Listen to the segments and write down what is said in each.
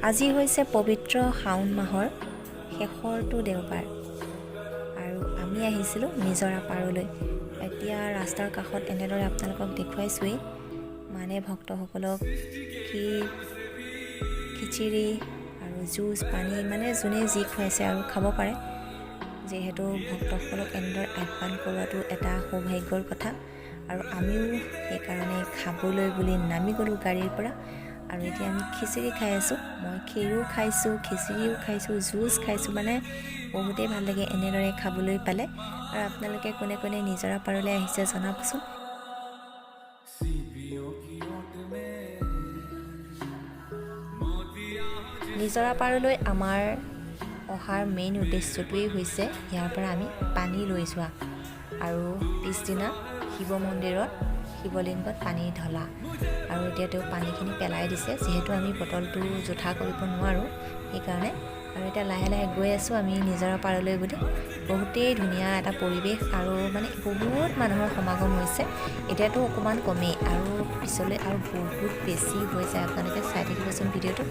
আজি হৈছে পবিত্ৰ শাওণ মাহৰ শেষৰটো দেওবাৰ আৰু আমি আহিছিলোঁ নিজৰা পাৰলৈ। এতিয়া ৰাস্তাৰ কাষত এনেদৰে আপোনালোকক দেখুৱাইছোৱেই, মানে ভক্তসকলক খিচিৰি আৰু জুচ পানী মানে যোনে যি খুৱাইছে আৰু খাব পাৰে। যিহেতু ভক্তসকলক এনেদৰে আহ্বান কৰোৱাটো এটা সৌভাগ্যৰ কথা আৰু আমিও সেইকাৰণে খাবলৈ বুলি নামি গ'লোঁ গাড়ীৰ পৰা। আৰু এতিয়া আমি খিচিৰি খাই আছোঁ। মই ক্ষীৰো খাইছোঁ, খিচিৰিও খাইছোঁ, জুচ খাইছোঁ, মানে বহুতেই ভাল লাগে এনেদৰে খাবলৈ পালে। আৰু আপোনালোকে কোনে কোনে নিজৰা পাৰলৈ আহিছে জনাবচোন। নিজৰা পাৰলৈ আমাৰ অহাৰ মেইন উদ্দেশ্যটোৱেই হৈছে ইয়াৰ পৰা আমি পানী লৈ যোৱা আৰু পিছদিনা শিৱ মন্দিৰত শিৱলিংগত পানী ঢলা। আৰু এতিয়া তেওঁ পানীখিনি পেলাই দিছে, যিহেতু আমি বটলটো জোঠা কৰিব নোৱাৰোঁ সেইকাৰণে। আৰু এতিয়া লাহে লাহে গৈ আছোঁ আমি নিজৰা পাৰলৈ বুলি। বহুতেই ধুনীয়া এটা পৰিৱেশ আৰু মানে বহুত মানুহৰ সমাগম হৈছে। এতিয়াতো অকণমান কমেই আৰু পিছলৈ আৰু বহুত বেছি হৈ যায়। আপোনালোকে চাই থাকিবচোন ভিডিঅ'টো।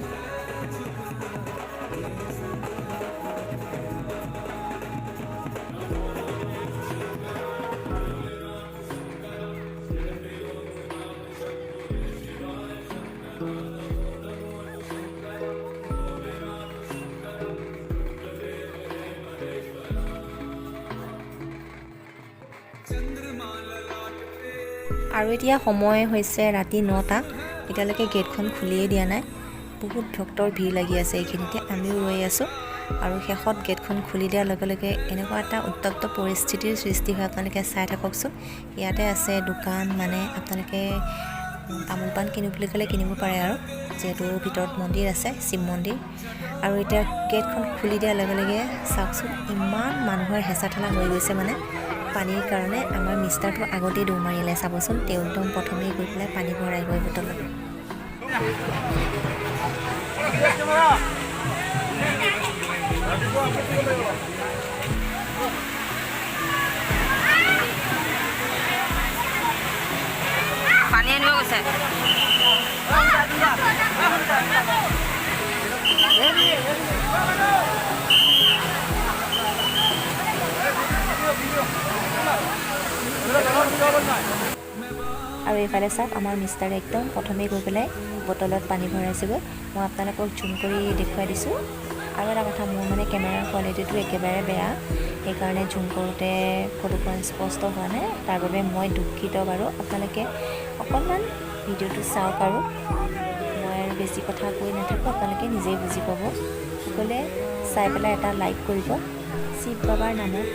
আৰু এতিয়া সময় হৈছে ৰাতি 9টা। এতিয়ালৈকে গেটখন খুলিয়েই দিয়া নাই। বহুত ভক্তৰ ভিৰ লাগি আছে এইখিনিতে, আমিও ৰৈ আছোঁ। আৰু শেষত গেটখন খুলি দিয়াৰ লগে লগে এনেকুৱা এটা উত্তপ্ত পৰিস্থিতিৰ সৃষ্টি হয়। আপোনালোকে চাই থাককচোন। ইয়াতে আছে দোকান, মানে আপোনালোকে তামোল পাণ কিনো বুলি ক'লে কিনিব পাৰে আৰু, যিহেতু ভিতৰত মন্দিৰ আছে, শিৱ মন্দিৰ। আৰু এতিয়া গেটখন খুলি দিয়াৰ লগে লগে চাওকচোন, ইমান মানুহৰ হেঁচা ঠেলা হৈ গৈছে মানে পানীৰ কাৰণে। আমাৰ মিষ্টাৰটো আগতেই দৌৰ মাৰিলে, চাবচোন। তেওঁ একদম প্ৰথমেই গৈ পেলাই পানী ভৰাই গৈ বটলত। পানী আনিব গৈছে। আৰু এইফালে চাওক, আমাৰ মিষ্টাৰে একদম প্ৰথমেই গৈ পেলাই বটলত পানী ভৰাইছেগৈ। মই আপোনালোকক জুম কৰি দেখুৱাই দিছোঁ। আৰু এটা কথা, মোৰ মানে কেমেৰাৰ কোৱালিটিটো একেবাৰে বেয়া, সেইকাৰণে জুম কৰোঁতে ফটোখন স্পষ্ট হোৱা নাই। তাৰ বাবে মই দুখিত বাৰু। আপোনালোকে অকণমান ভিডিঅ'টো চাওক আৰু মই আৰু বেছি কথা কৈ নাথাকোঁ, আপোনালোকে নিজেই বুজি পাব। সকলোৱে চাই পেলাই এটা লাইক কৰিব শিৱ বাবাৰ নামত।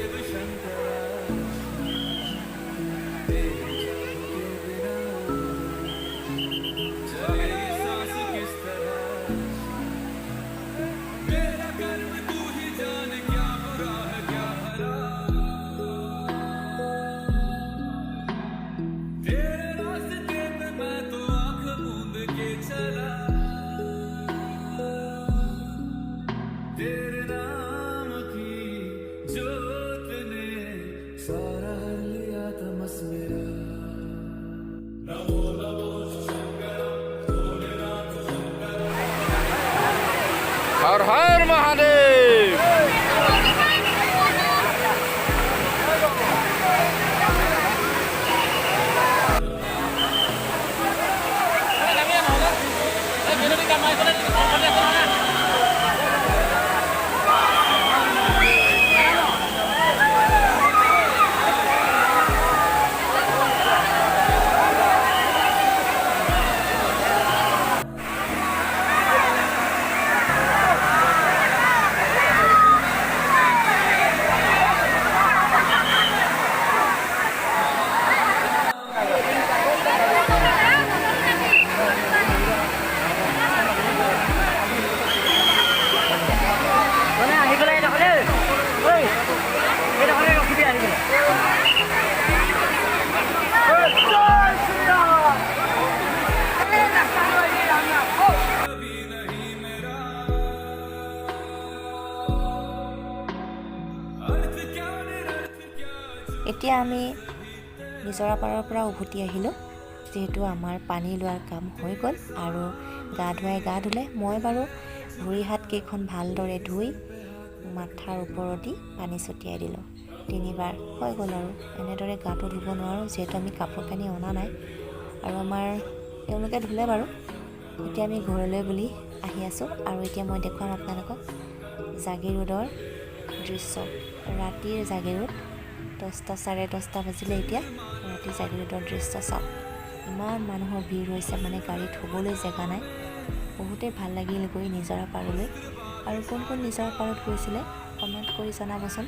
हर हर महादेव। এতিয়া আমি নিজৰা পাৰৰ পৰা উভতি আহিলোঁ, যিহেতু আমাৰ পানী লোৱাৰ কাম হৈ গ'ল আৰু গা ধুৱাই গা ধুলে। মই বাৰু ভৰি হাতকেইখন ভালদৰে ধুই মাথাৰ ওপৰতে পানী ছটিয়াই দিলোঁ 3বাৰ হৈ গ'ল। আৰু এনেদৰে গাটো ধুব নোৱাৰোঁ যিহেতু আমি কাপোৰ কানি অনা নাই, আৰু আমাৰ তেওঁলোকে ধুলে বাৰু। এতিয়া আমি ঘৰলৈ বুলি আহি আছোঁ, আৰু এতিয়া মই দেখুৱাম আপোনালোকক জাগিৰোডৰ দৃশ্য। ৰাতিৰ জাগিৰোড 10টা চাৰে 10টা বাজিলে এতিয়া। ৰাতি জাগিৰোডৰ দৃশ্য চাওক, ইমান মানুহৰ ভিৰ হৈছে, মানে গাড়ী থ'বলৈ জেগা নাই। বহুতেই ভাল লাগিল গৈ নিজৰা পাৰলৈ। আৰু কোন কোন নিজৰা পাৰত গৈছিলে কমেণ্ট কৰি জনাবচোন।